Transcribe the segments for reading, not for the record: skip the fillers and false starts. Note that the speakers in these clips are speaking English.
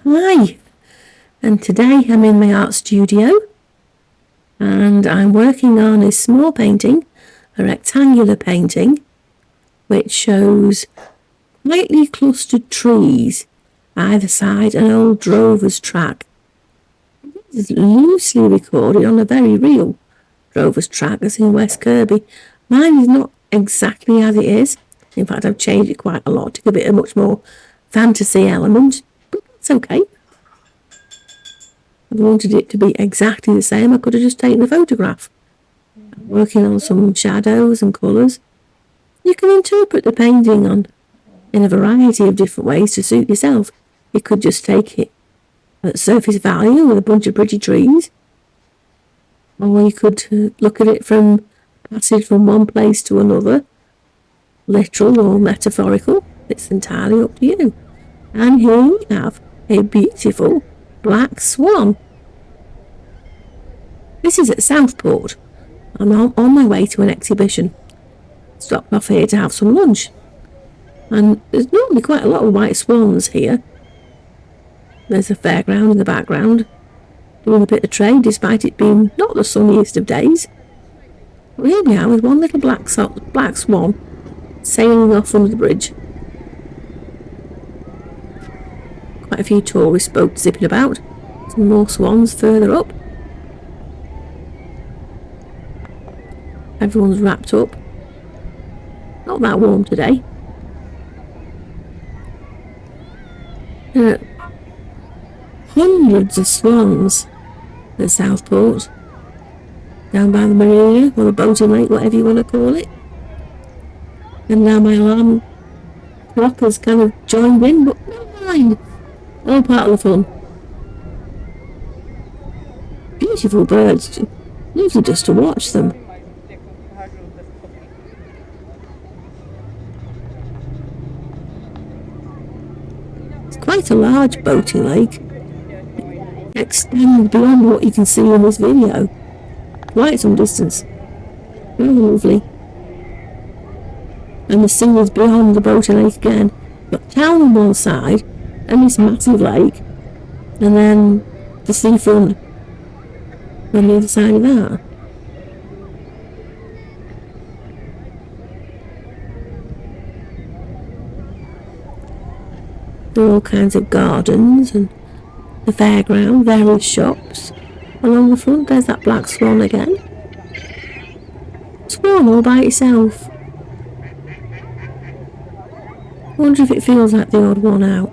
Hi, and today I'm in my art studio and I'm working on a small painting, a rectangular painting, which shows lightly clustered trees either side an old drover's track. This is loosely recorded on a very real drover's track that's in West Kirby. Mine is not exactly as it is. In fact, I've changed it quite a lot to give it a much more fantasy element, but that's okay. If I wanted it to be exactly the same, I could have just taken a photograph. I'm working on some shadows and colours. You can interpret the painting in a variety of different ways to suit yourself. You could just take it at surface value with a bunch of pretty trees, or you could look at it from passage from one place to another, literal or metaphorical. It's entirely up to you. And here we have a beautiful black swan. This is at Southport. I'm on my way to an exhibition. Stopped off here to have some lunch. And there's normally quite a lot of white swans here. There's a fairground in the background, doing a bit of trade despite it being not the sunniest of days. But here we are with one little black swan sailing off under the bridge. Quite a few tourist boats zipping about. Some more swans further up. Everyone's wrapped up. Not that warm today. Hundreds of swans at Southport, down by the marina or the boating lake, whatever you want to call it. And now my alarm clock has kind of joined in, but never mind. All part of the fun. Beautiful birds. Lovely just to watch them. It's quite a large boating lake. It extends beyond what you can see in this video. Quite some distance. Very lovely. And the sea is beyond the boating lake again. Got town on one side, and this massive lake, and then the seafront on the other side of that. There are all kinds of gardens and the fairground, various shops. Along the front there's that black swan again. Swan all by itself. I wonder if it feels like the odd one out.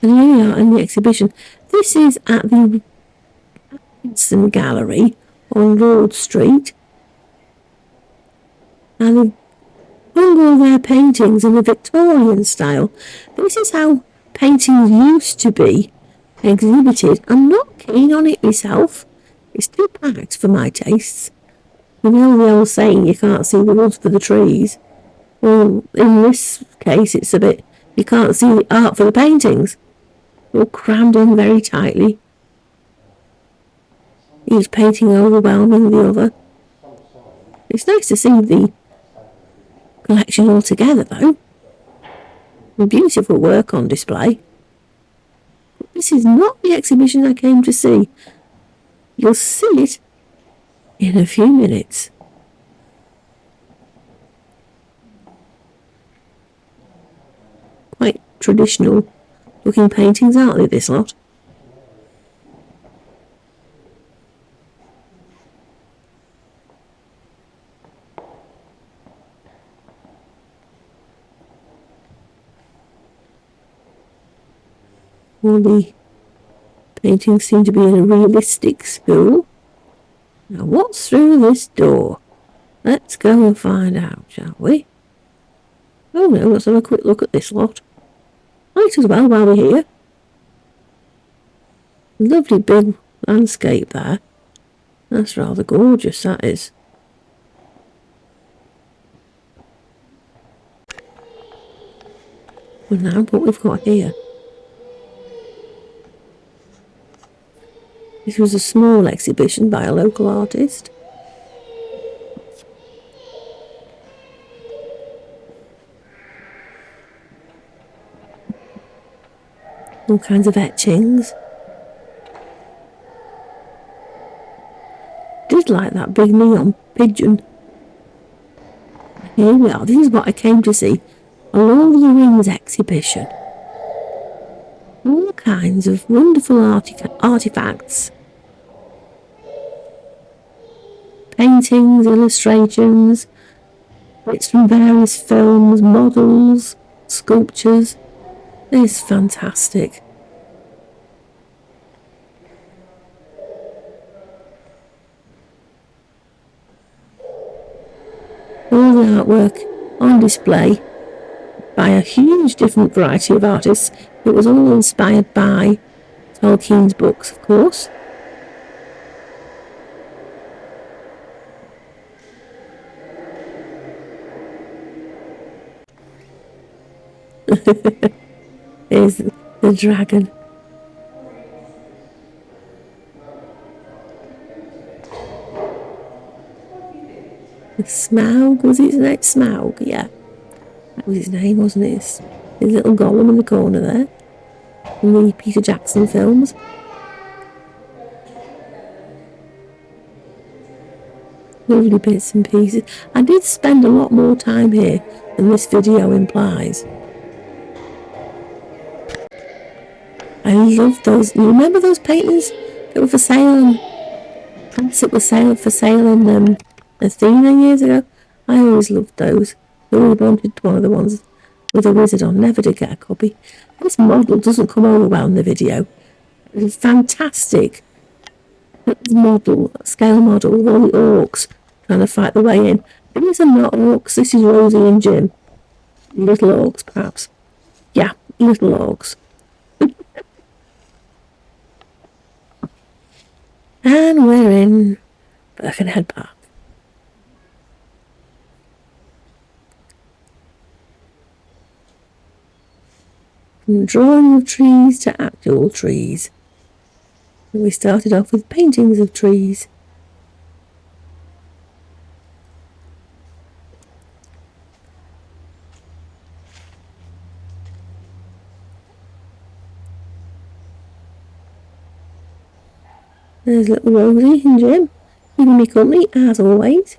And here we are in the exhibition. This is at the Atkinson Gallery on Lord Street. And they've hung all their paintings in the Victorian style. This is how paintings used to be exhibited. I'm not keen on it myself. It's too packed for my tastes. You know the old saying, you can't see the woods for the trees. Well, in this case, it's a bit, you can't see the art for the paintings. All crammed in very tightly. Each painting overwhelming the other. It's nice to see the collection all together, though. And beautiful work on display. But this is not the exhibition I came to see. You'll see it in a few minutes. Quite traditional looking paintings, aren't they, this lot? All the paintings seem to be in a realistic school. Now what's through this door? Let's go and find out, shall we? Oh no, let's have a quick look at this lot. Might as well while we're here. Lovely big landscape there. That's rather gorgeous, that is. Well now, what we've got here. This was a small exhibition by a local artist. All kinds of etchings. Did like that big neon pigeon. Here we are. This is what I came to see. A Lord of the Rings exhibition. All kinds of wonderful artifacts. Paintings, illustrations, bits from various films, models, sculptures. It's fantastic. All the artwork on display by a huge different variety of artists. It was all inspired by Tolkien's books, of course. Here's the dragon. Smaug, was his name? Smaug, yeah. That was his name, wasn't it? His little golem in the corner there. In the Peter Jackson films. Lovely bits and pieces. I did spend a lot more time here than this video implies. I love those. You remember those paintings that were for sale? That were for sale in Athena years ago? I always loved those. I always wanted one of the ones with a wizard on. Never did get a copy. This model doesn't come over well in the video. It's fantastic. This model, scale model with all the orcs trying to fight their way in. These are not orcs. This is Rosie and Jim. Little orcs, perhaps. Yeah, little orcs. And we're in Birkenhead Park. From drawing of trees to actual trees. And we started off with paintings of trees. There's little Rosie and Jim, keeping me company as always.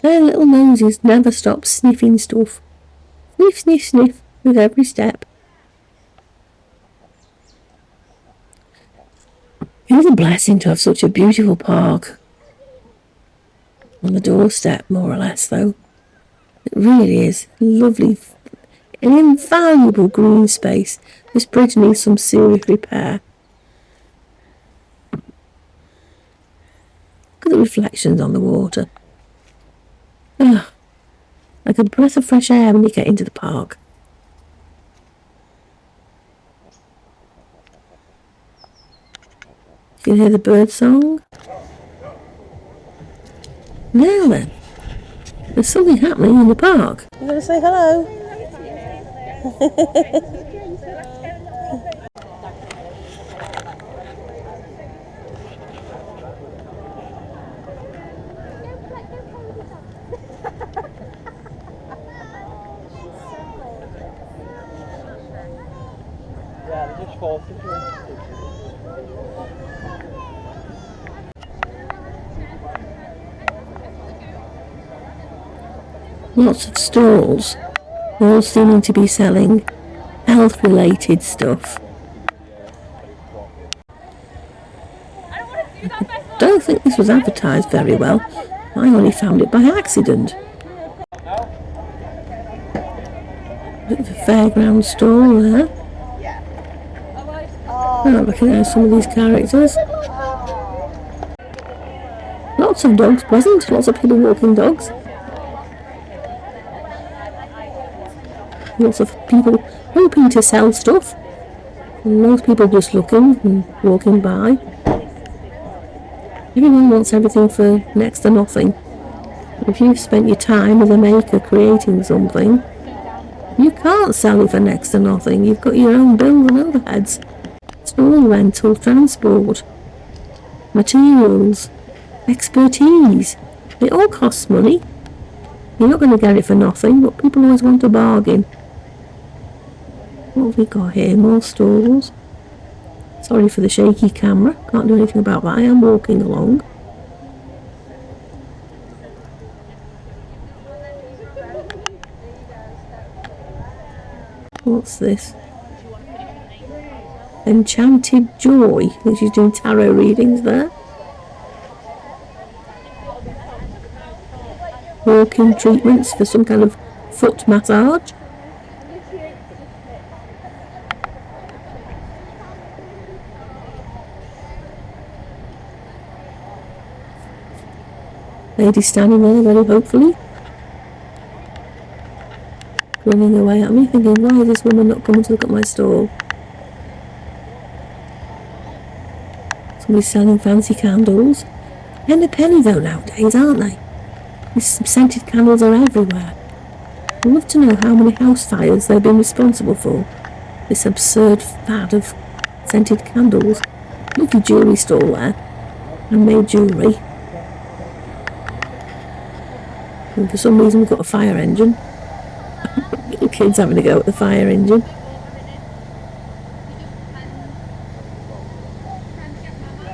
Their little noses never stop sniffing stuff. Sniff, sniff, sniff with every step. It is a blessing to have such a beautiful park on the doorstep, more or less, though. It really is lovely. An invaluable green space. This bridge needs some serious repair. Look at the reflections on the water. Like a breath of fresh air when you get into the park. You can hear the bird song. Now then, there's something happening in the park. You going to say hello? Lots of stalls, all seeming to be selling health-related stuff. I don't think this was advertised very well. I only found it by accident. Bit of a fairground stall there. I recognise some of these characters. Lots of dogs present, lots of people walking dogs. Lots of people hoping to sell stuff. And most people just looking and walking by. Everyone wants everything for next to nothing. If you've spent your time as a maker creating something, you can't sell it for next to nothing. You've got your own bills and overheads. Stall rental, transport, materials, expertise. It all costs money. You're not going to get it for nothing, but people always want a bargain. What have we got here? More stalls. Sorry for the shaky camera. Can't do anything about that. I am walking along. What's this? Enchanted Joy. I think she's doing tarot readings there. Walking treatments for some kind of foot massage. Lady standing there very hopefully, running away at me, thinking, why is this woman not coming to look at my stall? Somebody's selling fancy candles. And a penny though nowadays, aren't they? These scented candles are everywhere. I'd love to know how many house fires they've been responsible for. This absurd fad of scented candles. Lovely jewellery stall there. Handmade jewellery. And for some reason we've got a fire engine. Little kids having a go at the fire engine.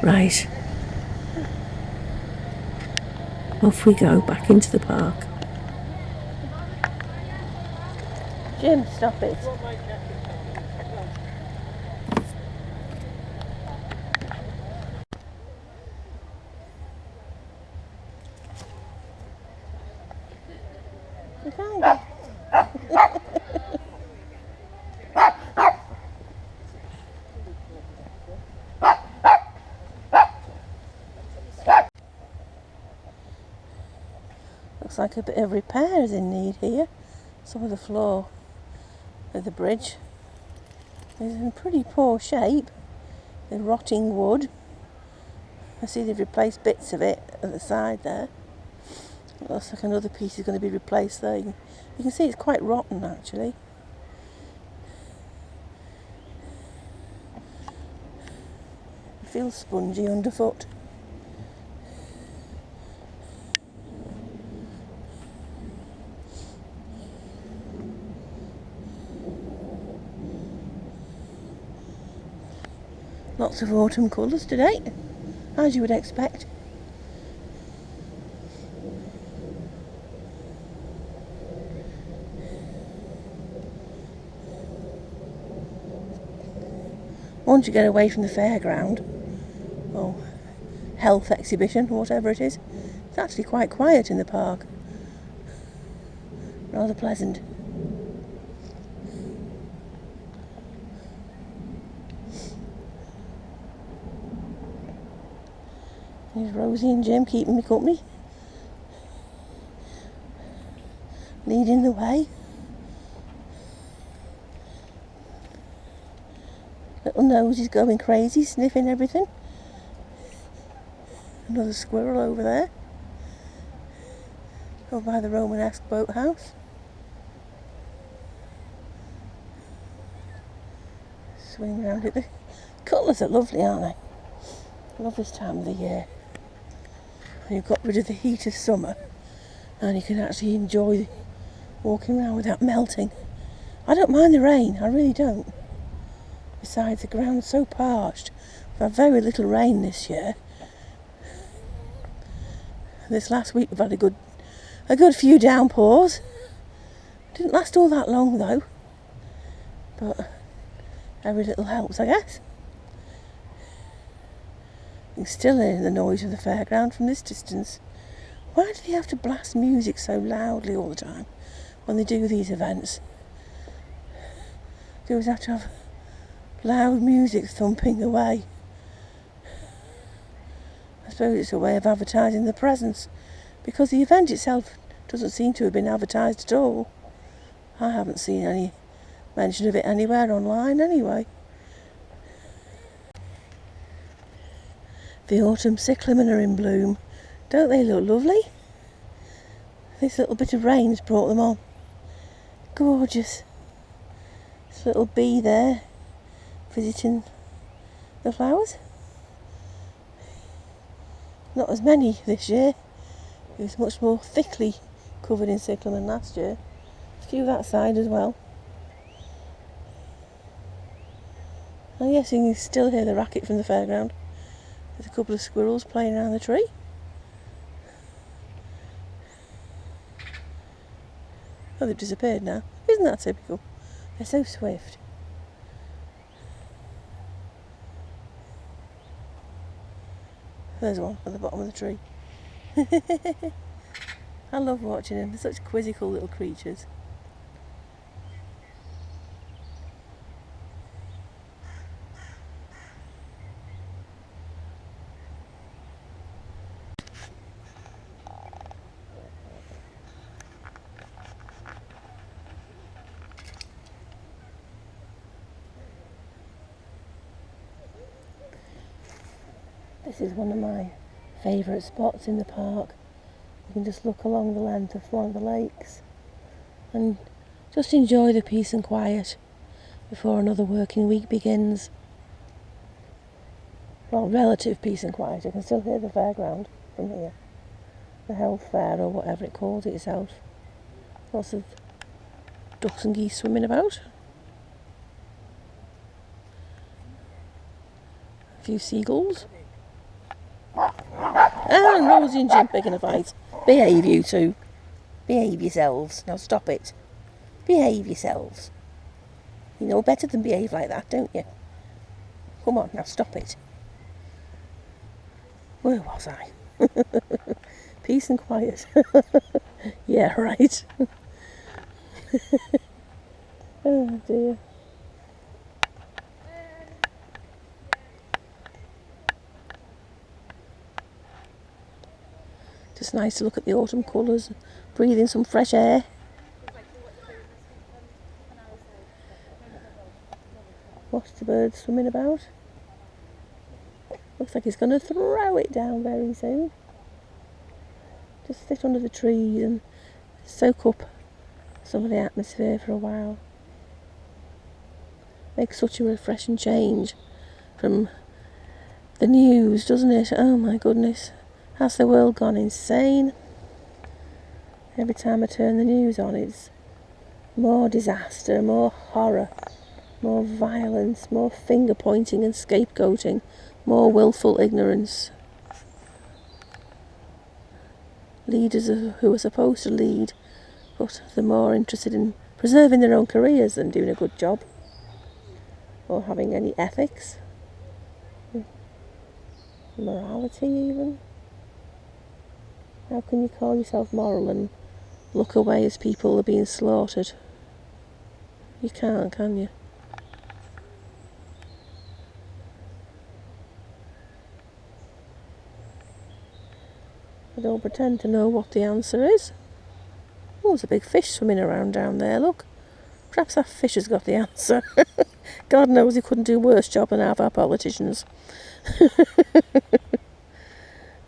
Right. Off we go, back into the park. Jim, stop it. Looks like a bit of repair is in need here. Some of the floor of the bridge is in pretty poor shape. The rotting wood. I see they've replaced bits of it at the side there. It looks like another piece is going to be replaced there. You can see it's quite rotten actually. It feels spongy underfoot. Lots of autumn colours today, as you would expect. Once you get away from the fairground, or health exhibition, or whatever it is, it's actually quite quiet in the park. Rather pleasant. There's Rosie and Jim keeping me company. Leading the way. Little nose is going crazy, sniffing everything. Another squirrel over there. Over by the Romanesque boathouse. Swing around it. The colours are lovely, aren't they? I love this time of the year. You've got rid of the heat of summer and you can actually enjoy walking around without melting. I don't mind the rain, I really don't. Besides, the ground's so parched. We've had very little rain this year. This last week we've had a good few downpours. Didn't last all that long though, but every little helps, I guess. You can still hear the noise of the fairground from this distance. Why do they have to blast music so loudly all the time when they do these events? They always have to have loud music thumping away. I suppose it's a way of advertising the presence, because the event itself doesn't seem to have been advertised at all. I haven't seen any mention of it anywhere online anyway. The autumn cyclamen are in bloom. Don't they look lovely? This little bit of rain's brought them on. Gorgeous. This little bee there visiting the flowers. Not as many this year. It was much more thickly covered in cyclamen last year. A few that side as well. Oh yes, you can still hear the racket from the fairground. There's a couple of squirrels playing around the tree. Oh, they've disappeared now. Isn't that typical? They're so swift. There's one at the bottom of the tree. I love watching them. They're such quizzical little creatures. This is one of my favourite spots in the park. You can just look along the length of one of the lakes and just enjoy the peace and quiet before another working week begins. Well, relative peace and quiet. I can still hear the fairground from here. The health fair or whatever it calls itself. Lots of ducks and geese swimming about. A few seagulls. And Rosie and Jim picking a fight. Behave, you two. Behave yourselves. Now stop it. Behave yourselves. You know better than behave like that, don't you? Come on, now stop it. Where was I? Peace and quiet. Yeah, right. Oh dear. Just nice to look at the autumn colours, breathe in some fresh air. Watch the birds swimming about. Looks like he's going to throw it down very soon. Just sit under the trees and soak up some of the atmosphere for a while. Makes such a refreshing change from the news, doesn't it? Oh my goodness. Has the world gone insane? Every time I turn the news on, it's more disaster, more horror, more violence, more finger pointing and scapegoating, more willful ignorance. Leaders who are supposed to lead, but they're more interested in preserving their own careers than doing a good job, or having any ethics, morality even. How can you call yourself moral and look away as people are being slaughtered? You can't, can you? I don't pretend to know what the answer is. Oh, there's a big fish swimming around down there, look. Perhaps that fish has got the answer. God knows he couldn't do a worse job than half our politicians.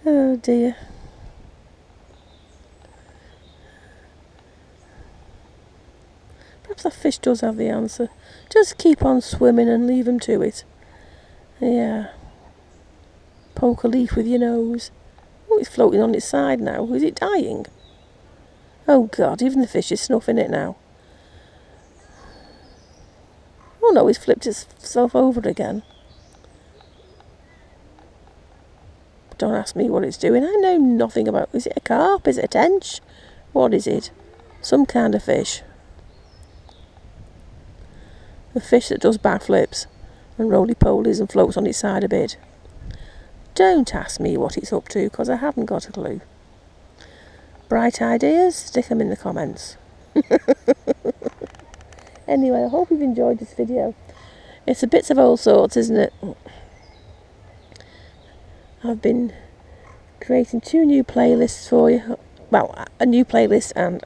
Oh dear. Perhaps that fish does have the answer. Just keep on swimming and leave him to it. Yeah. Poke a leaf with your nose. Oh, it's floating on its side now. Is it dying? Oh God, even the fish is snuffing it now. Oh no, it's flipped itself over again. Don't ask me what it's doing. I know nothing about... Is it a carp? Is it a tench? What is it? Some kind of fish. A fish that does backflips and roly-polies and floats on its side a bit. Don't ask me what it's up to, because I haven't got a clue. Bright ideas? Stick them in the comments. Anyway, I hope you've enjoyed this video. It's a bits of all sorts, isn't it? I've been creating 2 new playlists for you. Well, a new playlist and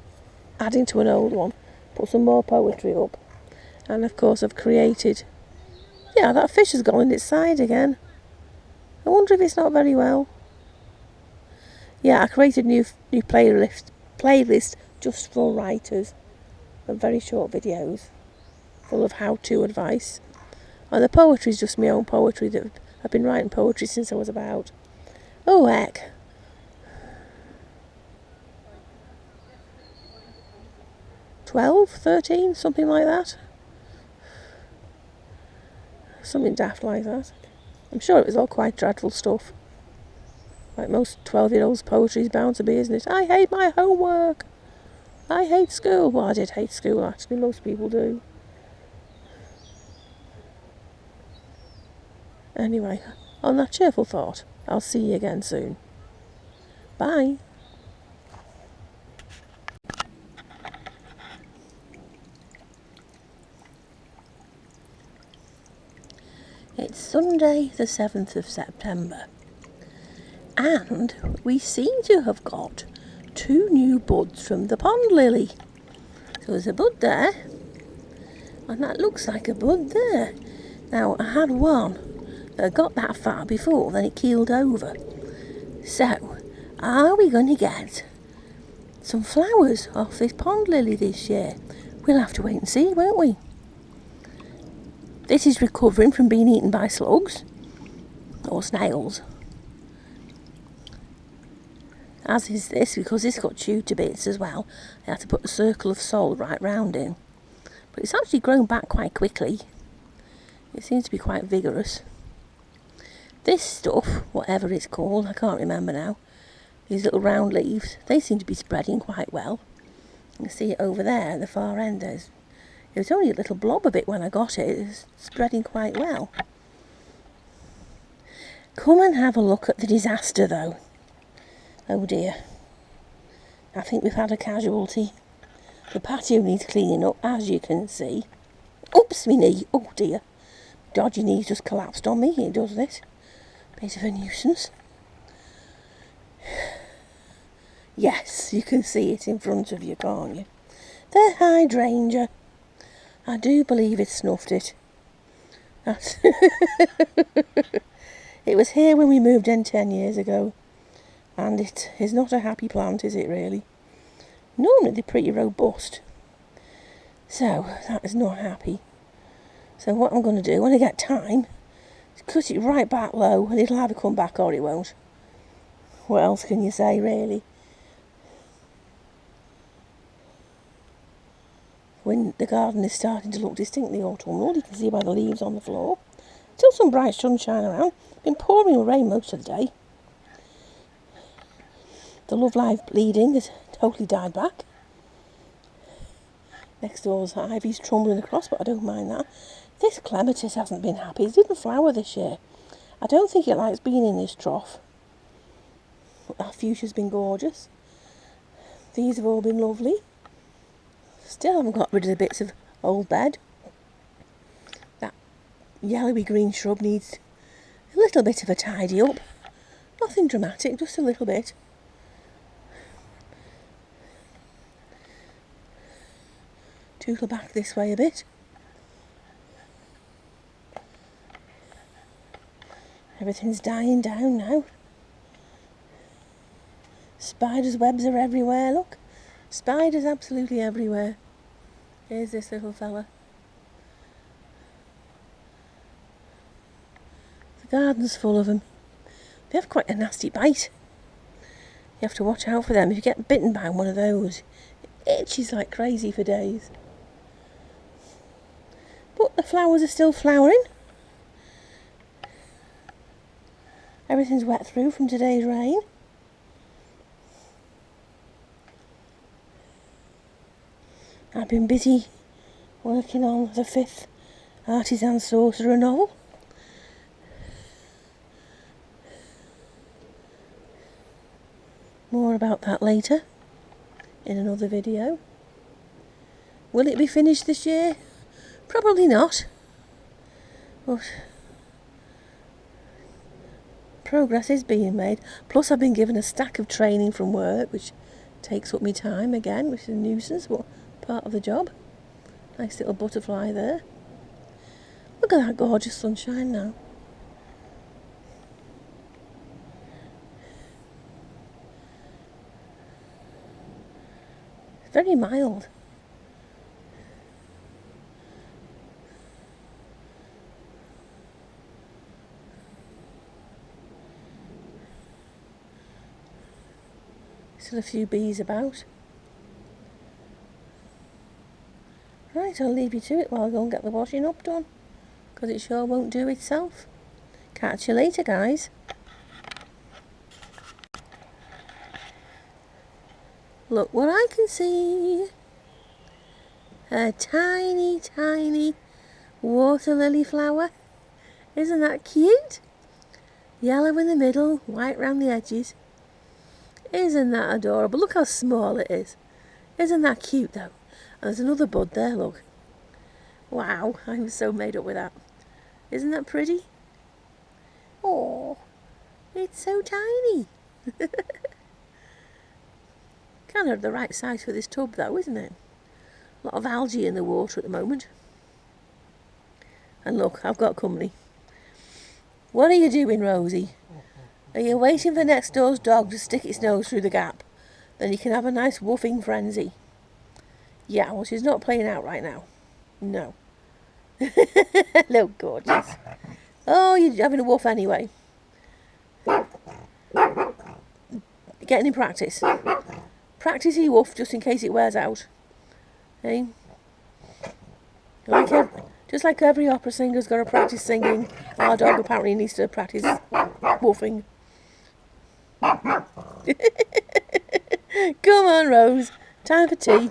adding to an old one. Put some more poetry up. And of course I've created... Yeah, that fish has gone in its side again. I wonder if it's not very well. Yeah, I created new playlist just for writers. Of very short videos. Full of how-to advice. And the poetry is just my own poetry. That I've been writing poetry since I was about... Oh heck. 12, 13, something like that. something daft like that. I'm sure it was all quite dreadful stuff. Like most 12-year-olds' poetry is bound to be, isn't it? I hate my homework. I hate school. Well, I did hate school, actually. Most people do. Anyway, on that cheerful thought, I'll see you again soon. Bye. It's Sunday the 7th of September, and we seem to have got 2 new buds from the pond lily. So there's a bud there, and that looks like a bud there. Now, I had one that got that far before, then it keeled over. So, are we going to get some flowers off this pond lily this year? We'll have to wait and see, won't we? This is recovering from being eaten by slugs, or snails. As is this, because this got chewed to bits as well. I had to put a circle of salt right round it. But it's actually grown back quite quickly. It seems to be quite vigorous. This stuff, whatever it's called, I can't remember now, these little round leaves, they seem to be spreading quite well. You can see it over there at the far end. It was only a little blob of it when I got it. It's spreading quite well. Come and have a look at the disaster, though. Oh dear. I think we've had a casualty. The patio needs cleaning up, as you can see. Oops, me knee. Oh dear. Dodgy knee's just collapsed on me. It does this. Bit of a nuisance. Yes, you can see it in front of you, can't you? The hydrangea. I do believe it snuffed it. That's It was here when we moved in 10 years ago. And it is not a happy plant, is it really? Normally they're pretty robust. So, that is not happy. So what I'm going to do, when I get time, is cut it right back low, and it'll either come back or it won't. What else can you say, really? When the garden is starting to look distinctly autumnal, you can see by the leaves on the floor. Still some bright sunshine around. Been pouring rain most of the day. The love life bleeding has totally died back. Next door's ivy's trundling across, but I don't mind that. This clematis hasn't been happy. It didn't flower this year. I don't think it likes being in this trough. But that fuchsia's been gorgeous. These have all been lovely. Still haven't got rid of the bits of old bed. That yellowy green shrub needs a little bit of a tidy up. Nothing dramatic, just a little bit. Tootle back this way a bit. Everything's dying down now. Spiders' webs are everywhere, look. Spiders absolutely everywhere. Here's this little fella. The garden's full of them. They have quite a nasty bite. You have to watch out for them. If you get bitten by one of those, it itches like crazy for days. But the flowers are still flowering. Everything's wet through from today's rain. I've been busy working on the 5th Artisan-Sorcerer novel. More about that later in another video. Will it be finished this year? Probably not. But progress is being made. Plus I've been given a stack of training from work, which takes up my time again, which is a nuisance, but part of the job. Nice little butterfly there. Look at that gorgeous sunshine now. It's very mild. Still a few bees about. Right, I'll leave you to it while I go and get the washing up done. because it sure won't do itself. Catch you later, guys. Look what I can see. A tiny, tiny water lily flower. Isn't that cute? Yellow in the middle, white round the edges. Isn't that adorable? Look how small it is. Isn't that cute though? And there's another bud there, look. Wow, I'm so made up with that. Isn't that pretty? Oh, it's so tiny. Kind of the right size for this tub though, isn't it? A lot of algae in the water at the moment. And look, I've got company. What are you doing, Rosie? Are you waiting for next door's dog to stick its nose through the gap? Then you can have a nice woofing frenzy. Yeah, well, she's not playing out right now. No. Look, gorgeous. Oh, you're having a woof anyway. Getting in practice. Practice your woof just in case it wears out. Hey? Just like every opera singer's got to practice singing, our dog apparently needs to practice woofing. Come on, Rose. Time for tea.